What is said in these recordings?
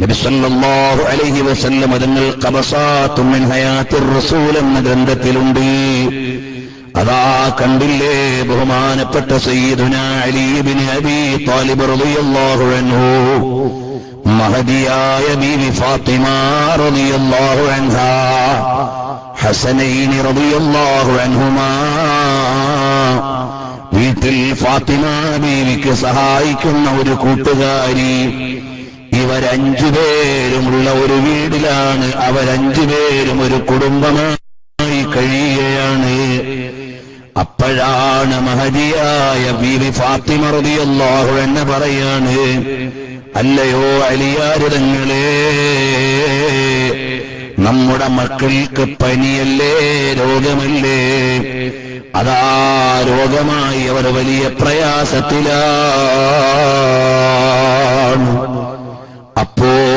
നബി സല്ലല്ലാഹു അലൈഹി വസല്ലം തങ്ങൾ ഖബസാത്തുൻ മിൻ ഹയാത്തിർ റസൂൽ എന്ന ഗ്രന്ഥത്തിലുണ്ട്. അതാ കണ്ടില്ലേ ബഹുമാനപ്പെട്ട സയ്യിദുനാ അലി ഇബ്നു അബീ ത്വാലിബ് റളിയല്ലാഹു അൻഹു മഹദിയായ ബീവി ഫാത്തിമ റളിയല്ലാഹു അൻഹാ ഹസനൈനി റളിയല്ലാഹു അൻഹുമാ വീട്ടിൽ ഫാത്തിമ ബീവിക്ക് സഹായിക്കുന്ന ഒരു കൂട്ടുകാരി. ഇവരഞ്ചുപേരുമുള്ള ഒരു വീടിലാണ്, അവരഞ്ചുപേരും ഒരു കുടുംബമായി കഴിയുകയാണ്. അപ്പോഴാണ് മഹദിയായ ബീവി ഫാത്തിമ റളിയല്ലാഹു അൻഹ പറയാണ്, അല്ലയോ അലിയാർ തങ്ങളെ, നമ്മുടെ മക്കൾക്ക് പനിയല്ലേ, രോഗമല്ലേ? അതാ രോഗമായി അവർ വലിയ പ്രയാസത്തിലാണ്. അപ്പോൾ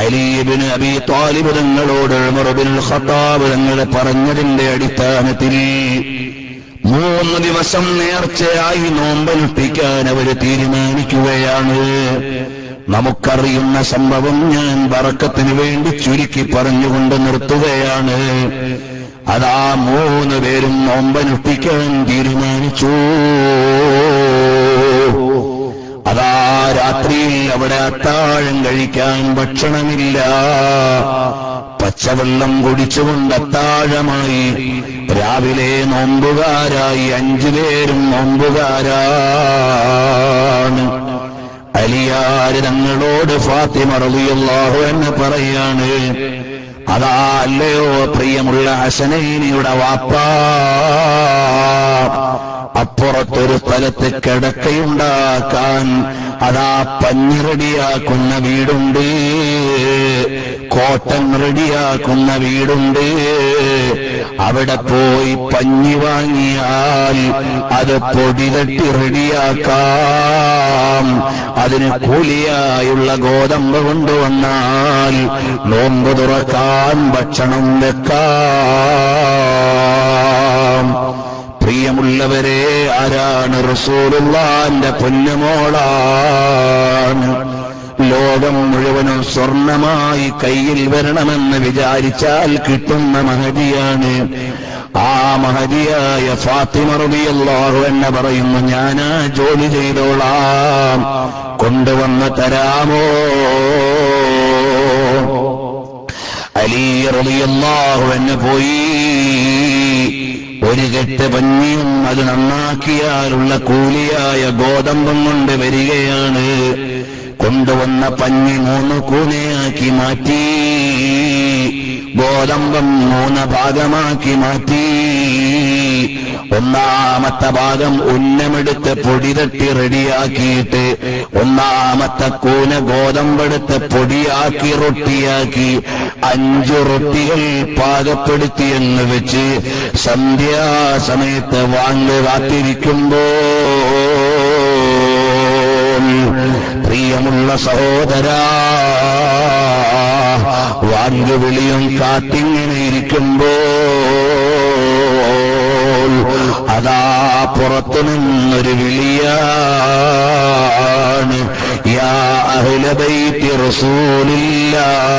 അലി ഇബ്നു അബീ ത്വാലിബ് തങ്ങളോട് ഉമർ ഇബ്നുൽ ഖത്താബ് തങ്ങളെ പറഞ്ഞതിന്റെ അടിസ്ഥാനത്തിൽ 3 ദിവസം നേർച്ചയായി നോമ്പനുഷ്ഠിക്കാൻ അവർ തീരുമാനിക്കുകയാണ്. നമുക്കറിയുന്ന സംഭവം ഞാൻ ബറക്കത്തിന് വേണ്ടി ചുരുക്കി പറഞ്ഞുകൊണ്ട് നിർത്തുകയാണ്. അതാ 3 പേരും നോമ്പനുഷ്ഠിക്കാൻ തീരുമാനിച്ചു. അതാ രാത്രിയിൽ അവിടെ അത്താഴം കഴിക്കാൻ ഭക്ഷണമില്ല, പച്ചവെള്ളം കുടിച്ചുകൊണ്ട് അത്താഴമായി. രാവിലെ നോമ്പുകാരായി 5 പേരും നോമ്പുകാരാണ്. അലിയാർ തങ്ങളോട് ഫാത്തിമ റളിയല്ലാഹു അൻഹ പറയാണ്, അതാ അല്ലയോ പ്രിയമുള്ള ഹസനൈനിയുടെ വാപ്പാ, അപ്പുറത്തൊരു സ്ഥലത്ത് കിടക്കയുണ്ടാക്കാൻ അതാ പഞ്ഞി റെഡിയാക്കുന്ന വീടുണ്ട്, കോട്ടൺ റെഡിയാക്കുന്ന വീടുണ്ട്. അവിടെ പോയി പഞ്ഞി വാങ്ങിയാൽ അത് പൊടി തട്ടി റെഡിയാക്കാം. അതിന് കൂലിയായുള്ള ഗോതമ്പ് കൊണ്ടുവന്നാൽ നോമ്പ് തുറക്കാൻ ഭക്ഷണം വെക്കാം. പ്രിയമുള്ളവരെ, ആരാണ്? റസൂലുള്ളാഹിന്റെ പൊന്നുമോളാണ്. ലോകം മുഴുവനും സ്വർണമായി കയ്യിൽ വരണമെന്ന് വിചാരിച്ചാൽ കിട്ടുന്ന മഹദിയാണ്. ആ മഹദിയായ ഫാത്തിമ റളിയല്ലാഹു അൻഹ പറയുന്നു, ഞാനാ ജോലി ചെയ്തോളാം, കൊണ്ടുവന്ന് തരാമോ? അലി റളിയല്ലാഹു അൻഹു പോയി ഒരു കെട്ട് പഞ്ഞിയും അത് നന്നാക്കിയാലുള്ള കൂലിയായ ഗോതമ്പും കൊണ്ട് വരികയാണ്. കൊണ്ടുവന്ന പഞ്ഞി 3 കൂനയാക്കി മാറ്റി, ഗോതമ്പം 3 ഭാഗമാക്കി മാറ്റി. ഒന്നാമത്തെ ഭാഗം ഉന്നമെടുത്ത് പൊടി തട്ടി റെഡിയാക്കിയിട്ട് 1ാമത്തെ കൂന ഗോതമ്പെടുത്ത് പൊടിയാക്കി റൊട്ടിയാക്കി 5 റൊട്ടികൾ പാകപ്പെടുത്തിയെന്ന് വെച്ച് സന്ധ്യാസമയത്ത് വാങ്ങ് കാത്തിരിക്കുമ്പോൾ, പ്രിയമുള്ള സഹോദരാ, വാങ്കുവിളിയും കാത്തിങ്ങനെ ഇരിക്കുമ്പോൾ അതാ പുറത്തു നിന്നൊരു വിളിയാണ്, യാ അഹ്ല ബൈത്തി റസൂലില്ലാഹ്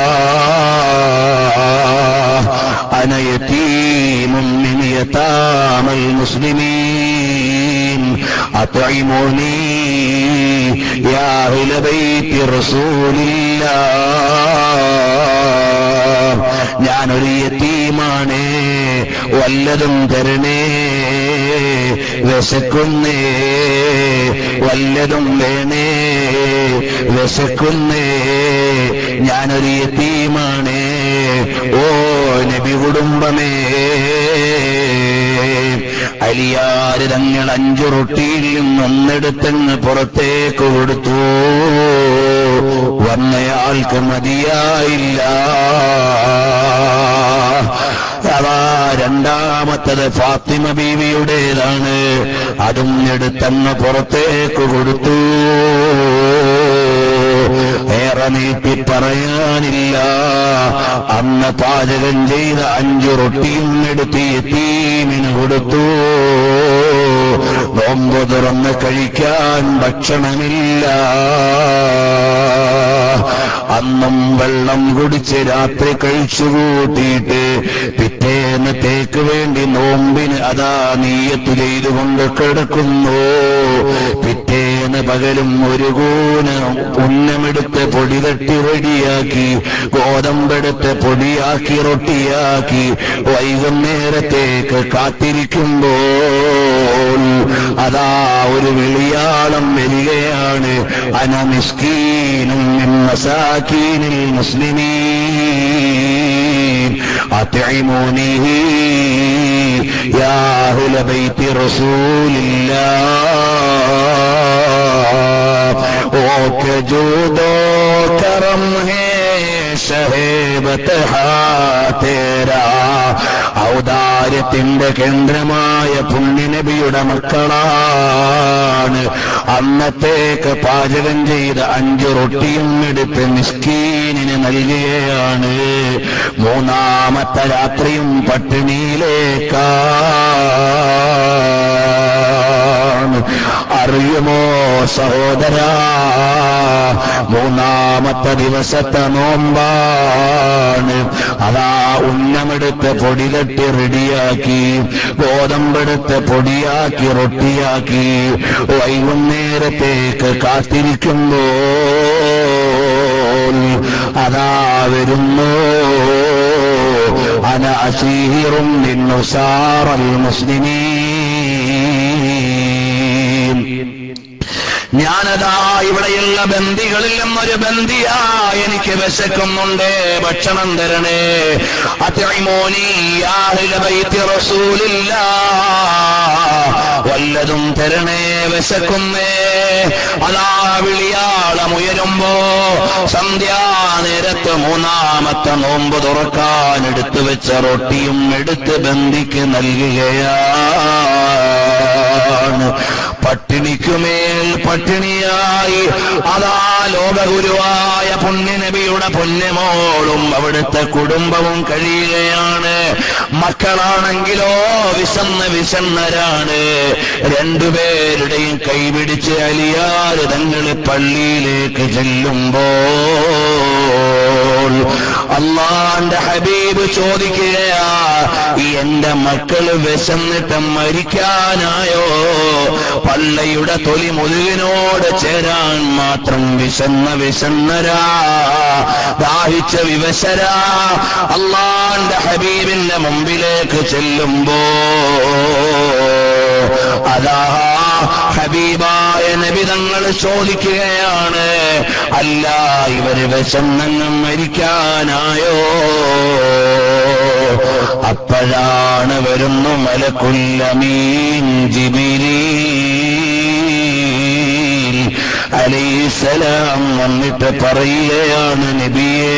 അന യതീമുൻ മിൻ യതാമൽ മുസ്ലിമീൻ അത്ഇമൂനി യാ അഹ്ല ബൈത്തി റസൂലില്ലാഹ്, ഞാനൊരു യതീമാണ്, വല്ലതും തരണേ, വിശക്കുന്നേ, വല്ലതും വേണേ, വിശക്കുന്നേ, ഞാനൊരു യതീമാണ്, ഓ നബി കുടുംബമേ. അലിയാർ തങ്ങൾ 5 റൊട്ടിയിൽ നിന്ന് 1 എടുത്തങ്ങ് പുറത്തേക്ക് കൊടുത്തു. വന്നയാൾക്ക് മതിയായില്ല. അതാ 2ാമത്തത് ഫാത്തിമ ബീവിയുടേതാണ്, അതും എടുത്തങ്ങ് പുറത്തേക്ക് കൊടുത്തു. ഏറെ നീട്ടി പറയാനില്ല. അന്ന് പാചകം ചെയ്ത 5 റൊട്ടിയും എടുത്ത് യതീമിന് കൊടുത്തു. നോമ്പ് തുറന്ന് കഴിക്കാൻ ഭക്ഷണമില്ല. അന്നും വെള്ളം കുടിച്ച് രാത്രി കഴിച്ചുകൂട്ടിയിട്ട് പിറ്റേന്നത്തേക്ക് വേണ്ടി നോമ്പിന് അതാ നീയത്ത് ചെയ്തുകൊണ്ട് കിടക്കുന്നു. പിറ്റേന്ന് പകലും ഒരു കൂന ഉന്നമെടുത്ത് പൊടി തട്ടി റെഡിയാക്കി, ഗോതമ്പെടുത്ത് പൊടിയാക്കി റൊട്ടിയാക്കി വൈകുന്നേരത്തേക്ക് കാത്തിരിക്കുമ്പോൾ അതാ ഒരു വിളിയാളം വരികയാണ്. അന മിസ്കീനും മിൻ മസാകീനിൽ മുസ്ലിമീൻ അത്ഇമൂനി യാ അഹ്ല ബൈത്തി റസൂലില്ലാഹ്. ഓ കെ ജൂദോ കറം ഹേ ഷഹേബത്ത് തേരാ. ഔദാര്യത്തിന്റെ കേന്ദ്രമായ പുണ്യനബിയുടെ മക്കളാണ്. അന്നത്തേക്ക് പാചകം ചെയ്ത 5 റൊട്ടിയും എടുത്ത് മിസ്കീനിന് നൽകുകയാണ്. മൂന്നാമത്തെ രാത്രിയും പട്ടിണിയിലേക്കാണ്. അറിയുമോ സഹോദരാ, മൂന്നാമത്തെ ദിവസത്തെ നോമ്പാണ്. അതാ ഉന്നമെടുത്ത് പൊടി തട്ടി റെഡിയാക്കി, ഗോതമ്പെടുത്ത് പൊടിയാക്കി റൊട്ടിയാക്കി വൈകുന്നേരത്തേക്ക് കാത്തിരിക്കുമ്പോൾ അതാ വരുന്നു. അന അശീറും നിന്നുസാറൽ മുസ്ലിമീൻ. ഞാനതാ ഇവിടെയുള്ള ബന്ദികളിൽ നിന്നൊരു ബന്ദിയാ, എനിക്ക് വിശക്കുന്നുണ്ട്, ഭക്ഷണം തരണേ. അത്ഇമൂനി യാ അഹ്ല ബൈത്തി റസൂലില്ലാഹ്, വല്ലതും തരണേ, വിശക്കുന്നേ. അതാ വിളിയാളമുയരുമ്പോ സന്ധ്യാനേരത്ത് മൂന്നാമത്തെ നോമ്പ് തുറക്കാൻ എടുത്തു വെച്ച റൊട്ടിയും എടുത്ത് ബന്ദിക്ക് നൽകുകയാണ്. പട്ടിണിക്കുമേൽ പട്ടിണിയായി അതാ ലോകഗുരുവായ പുണ്യനബിയുടെ പൊന്നുമോളും അവിടുത്തെ കുടുംബവും കഴിയുകയാണ്. മക്കളാണെങ്കിലോ വിശന്നരാണ്. രണ്ടുപേരുടെയും കൈപിടിച്ച് അലിയാർ തങ്ങൾ പള്ളിയിലേക്ക് ചെല്ലുമ്പോൾ അല്ലാഹുവിന്റെ ഹബീബ് ചോദിക്കുകയാ, എന്റെ മക്കള് വിശന്നിട്ട് മരിക്കാനായോ? പള്ളയുടെ തൊലി മുതുകിനോട് ചേരാൻ മാത്രം വിശന്നരാ, ദാഹിച്ച വിവശരാ. അല്ലാഹുവിന്റെ ഹബീബിന്റെ മുമ്പിലേക്ക് ചെല്ലുമ്പോ അതാ ഹബീബായ നബി തങ്ങൾ ചോദിക്കുകയാണ്, അല്ല ഇവര് വിശന്നങ്ങ് മരിക്കാനായോ? അപ്പോഴാണ് വരുന്നു മലക്കുൽ അമീൻ ജിബ്രീൽ അലൈഹിസ്സലാം വന്നിട്ട് പറയുകയാണ്, നബിയേ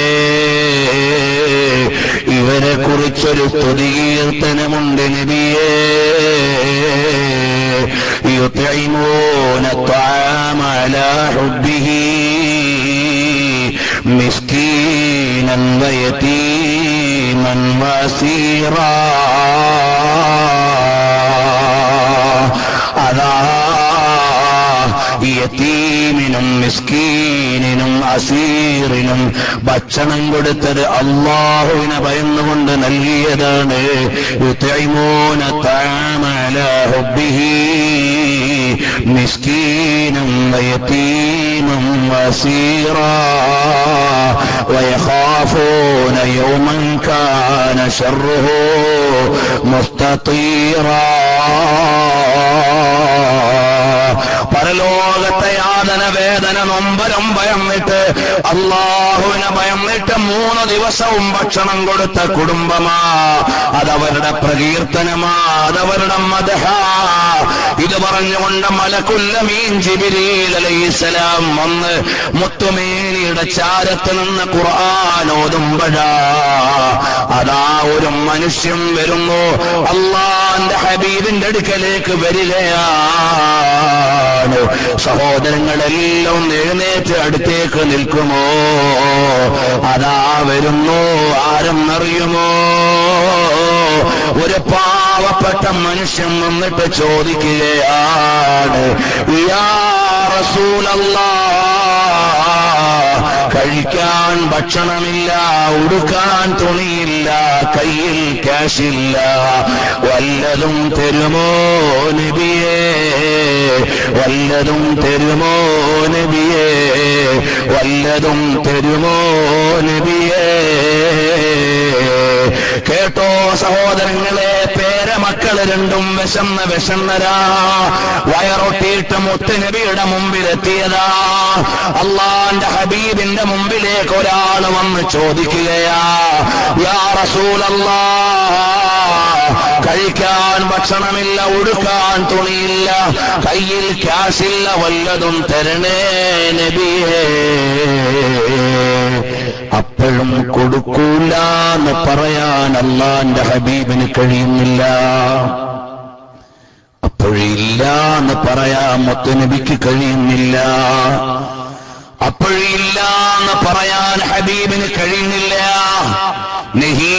ഇവരെ കുറിച്ചൊരു സ്തുതികീർത്തനമുണ്ട് നബിയേ. യുത്ഇമൂന ത്വആമ അലാ ഹുബ്ബിഹി മിസ്കീനൻ വയതീമൻ വസീറാ. അതാ യതീമിനും മിസ്കീനിനും അസീറിനും ഭക്ഷണം കൊടുത്തത് അല്ലാഹുവിനെ ഭയന്നുകൊണ്ട് നൽകിയതാണ്. യുത്ഇമൂന ത്വആമ അലാ ഹുബ്ബിഹി മിസ്കീനൻ വയതീമൻ വസീറാ വയഖാഫൂന യൗമൻ കാന ശർറുഹു മുസ്തതീറാ. പരലോകത്തെ യാതന വേദന നൊമ്പരം ഭയന്നിട്ട് അല്ലാഹുവിനെ ഭയന്നിട്ട് 3 ദിവസവും ഭക്ഷണം കൊടുത്ത കുടുംബമാ. അതവരുടെ പ്രകീർത്തനമാ, അതവരുടെ മദ്ഹാ. ഇത് പറഞ്ഞുകൊണ്ട് മലക്കുൽ അമീൻ ജിബ്രീൽ അലൈഹിസ്സലാം വന്ന് മുത്തുമേനിയുടെ ചാരത്ത് നിന്ന് ഖുർആൻ ഓതുമ്പോഴാ അതാ ഒരു മനുഷ്യൻ വരുന്നു, അല്ലാഹുവിന്റെ ഹബീബിന്റെ അടുക്കലേക്ക് വരികയാണ്. സഹോദരങ്ങളെല്ലാം എഴുന്നേറ്റ് അടുത്തേക്ക് നിൽക്കുമോ? അതാ വരുന്നു, ആരെന്നറിയുമോ? ഒരു പാവപ്പെട്ട മനുഷ്യൻ വന്നിട്ട് ചോദിക്കുകയാണ്, യാ റസൂലല്ലാഹ്, കഴിക്കാൻ ഭക്ഷണമില്ല, ഉടുക്കാൻ തുണിയില്ല, കയ്യിൽ ക്യാഷില്ല, വല്ലതും തരുമോ നബിയേ, വല്ലതും തരുമോ നബിയേ, വല്ലതും തരുമോ നബിയേ. കേട്ടോ സഹോദരങ്ങളെ, പേരമക്കള് രണ്ടും വിശന്നരാ, വയറൊട്ടിയിട്ട് മുത്തുനബിയുടെ മുമ്പിലെത്തിയതാ. അള്ളാന്റെ ഹബീബിന്റെ മുമ്പിലേക്ക് ഒരാൾ വന്ന് ചോദിക്കുകയാ, യാ റസൂലല്ലാഹ്, കഴിക്കാൻ ഭക്ഷണമില്ല, ഉടുക്കാൻ തുണിയില്ല, കയ്യിൽ ക്യാഷില്ല, വല്ലതും തരണേ നബിയേ. അപ്പോഴും കൊടുക്കൂല എന്ന് പറയാൻ അള്ളാന്റെ ഹബീബിന് കഴിയുന്നില്ല. അപ്പോഴില്ല എന്ന് പറയാൻ മുത്തുനബിക്ക് കഴിയുന്നില്ല. അപ്പോഴില്ല എന്ന് പറയാൻ ഹബീബിന് കഴിയുന്നില്ല. നഹീ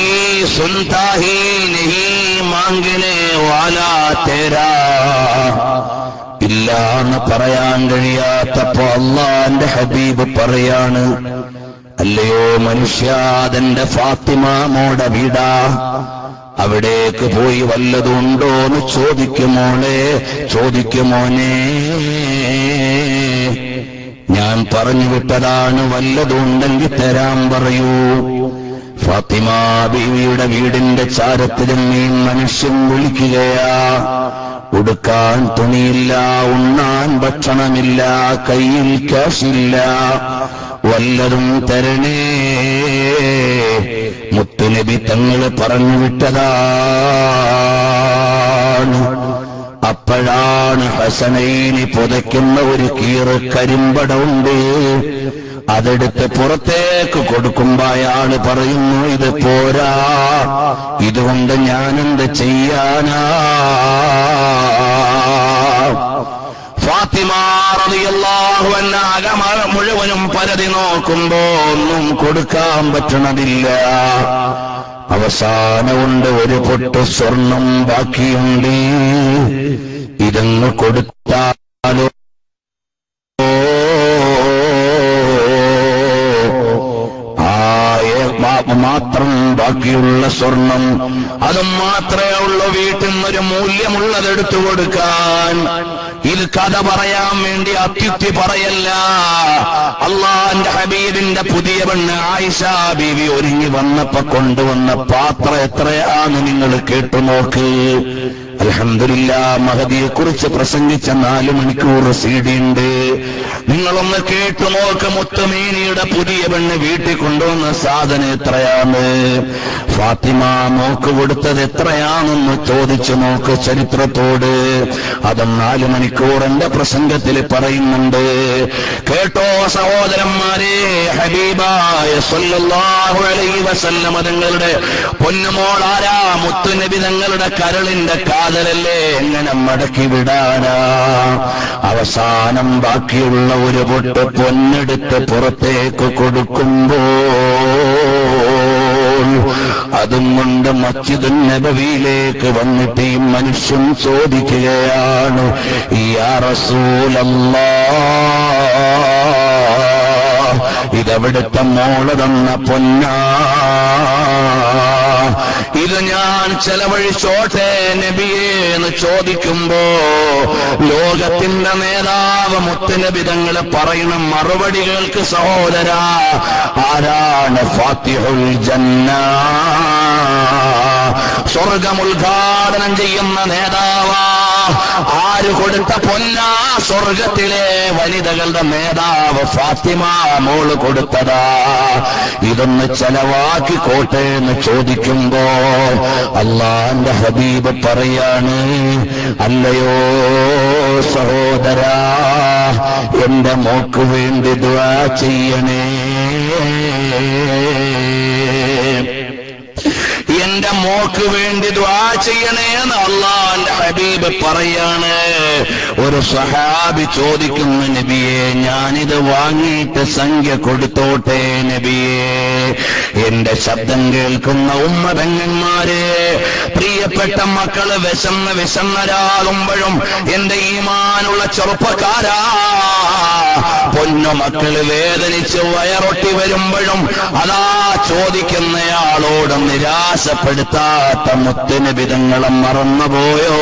സുൻതാ ഹി നഹീ മാംഗനെ വാലാ തേരാ, ഇല്ല എന്ന് പറയാൻ കഴിയാത്തപ്പോ അള്ളാന്റെ ഹബീബ് പറയാണ്, അല്ലയോ മനുഷ്യ, അതെന്റെ ഫാത്തിമ മോടെ വീടാ, അവിടേക്ക് പോയി വല്ലതുണ്ടോന്ന് ചോദിക്കുമോളെ, ചോദിക്കുമോനെ. ഞാൻ പറഞ്ഞു വിട്ടതാണ്, വല്ലതുണ്ടെങ്കിൽ തരാൻ പറയൂ. ഫാത്തിമ ബീവിയുടെ വീടിന്റെ ചാരത്തിൽ നീ മനുഷ്യൻ വിളിക്കുകയാ, ഉടുക്കാൻ തുണിയില്ല, ഉണ്ണാൻ ഭക്ഷണമില്ല, കയ്യിൽ ക്യാഷില്ല, വല്ലതും തരണേ. മുത്തുനബി തങ്ങൾ പറഞ്ഞു വിട്ടതാണ്. അപ്പോഴാണ് ഹസനൈനി പുതയ്ക്കുന്ന ഒരു കീറ് കരിമ്പടമുണ്ട്, അതെടുത്ത് പുറത്തേക്ക് കൊടുക്കുമ്പോ അയാള് പറയുന്നു, ഇത് പോരാ, ഇതുകൊണ്ട് ഞാനെന്ത് ചെയ്യാനാ. ഫാത്തിമ റളിയല്ലാഹു അൻഹ മുഴുവനും പരതി നോക്കുമ്പോ ഒന്നും കൊടുക്കാൻ പറ്റണതില്ല. അവസാനമുണ്ട് ഒരു പൊട്ട് സ്വർണം ബാക്കിയുണ്ട്, ഇതങ്ങ് കൊടുത്താലോ. മാത്രം ബാക്കിയുള്ള സ്വർണം, അതും മാത്രമേ ഉള്ളൂ വീട്ടിൽ നിന്നൊരു മൂല്യമുള്ളത് എടുത്തു കൊടുക്കാൻ. ഇത് കഥ പറയാൻ വേണ്ടി അത്യുക്തി പറയല്ല. അള്ളാന്റെ ഹബീബിന്റെ പുതിയ പെണ്ണ് ആയിഷ ബീവി ഒരുങ്ങി വന്നപ്പോ കൊണ്ടുവന്ന പാത്രം എത്രയാന്ന് നിങ്ങൾ കേട്ടു നോക്ക്. അൽഹംദുലില്ലാ, മഹദിയെ കുറിച്ച് പ്രസംഗിച്ച 4 മണിക്കൂർ CD ഉണ്ട്, നിങ്ങളൊന്ന് കേട്ടു നോക്ക്. മുത്തുമേനിയുടെ പുതിയ പെണ്ണ് വീട്ടിൽ കൊണ്ടുവന്ന സാധനം എത്രയാണ്, ഫാത്തിമ നോക്ക് കൊടുത്തത് എത്രയാണെന്ന് ചോദിച്ചു നോക്ക് ചരിത്രത്തോട്. അതും 4 മണിക്കൂർ എന്റെ പ്രസംഗത്തിൽ പറയുന്നുണ്ട്. കേട്ടോ സഹോദരന്മാരെ, ഹബീബായ സ്വല്ലല്ലാഹു അലൈഹി വസല്ലമ തങ്ങളുടെ പൊന്നുമോൾ ആരാ? മുത്തുനബി തങ്ങളുടെ കരളിന്റെ കാതലല്ലേ, എങ്ങനെ മടക്കി വിടാനാ? അവസാനം ബാക്കിയുള്ള ഒരു പൊട്ട് പൊന്നെടുത്ത് പുറത്തേക്ക് കൊടുക്കുമ്പോൾ അതും കൊണ്ട് മസ്ജിദുൻ നബവിയിലേക്ക് വന്നിട്ട് ഈ മനുഷ്യൻ ചോദിക്കുകയാണ്, യാ റസൂലല്ലാഹ്, ഇതവിടുത്തെ മോള് തന്ന പൊന്നാ, ഇത് ഞാൻ ചെലവഴിച്ചോട്ടെ നബിയേ എന്ന് ചോദിക്കുമ്പോ ലോകത്തിന്റെ നേതാവ് മുത്തുനബി തങ്ങൾ പറയുന്ന മറുപടികൾക്ക് സഹോദരാ, ആരാണ് ഫാത്തിഹുൽ ജന്ന, സ്വർഗം ഉദ്ഘാടനം ചെയ്യുന്ന നേതാവാ. ആര് കൊടുത്ത പൊന്നാ? സ്വർഗത്തിലെ വനിതകളുടെ നേതാവ് ഫാത്തിമ മോള് കൊടുത്തതാ. ഇതൊന്ന് ചെലവാക്കിക്കോട്ടെ എന്ന് ചോദിക്കുമ്പോ അള്ളാന്റെ ഹബീബ് പറയാണ്, അല്ലയോ സഹോദരാ, എന്റെ മോക്ക് വേണ്ടി ദുആ ചെയ്യണേ, എന്റെ മോക്ക് വേണ്ടി ദുആ ചെയ്യണേന്ന് അള്ളാന്റെ ഹബീബ് പറയാണ്. ഒരു സഹാബി ചോദിക്കുന്നു, നബിയെ ഞാനിത് വാങ്ങിയിട്ട് സംഖ്യ കൊടുത്തോട്ടെ നബിയെ? എന്റെ ശബ്ദം കേൾക്കുന്ന ഉമ്മ പെങ്ങന്മാരെ, പ്രിയപ്പെട്ട മക്കള് വിശന്നരാകുമ്പോഴും എന്റെ ഈമാനുള്ള ചെറുപ്പക്കാരാ, പൊന്നു മക്കള് വേദനിച്ച് വയറൊട്ടി വരുമ്പോഴും അതാ ചോദിക്കുന്നയാളോട് നിരാശപ്പെടുത്താത്ത മുത്തുനബി തങ്ങളെ മറന്നുപോയോ?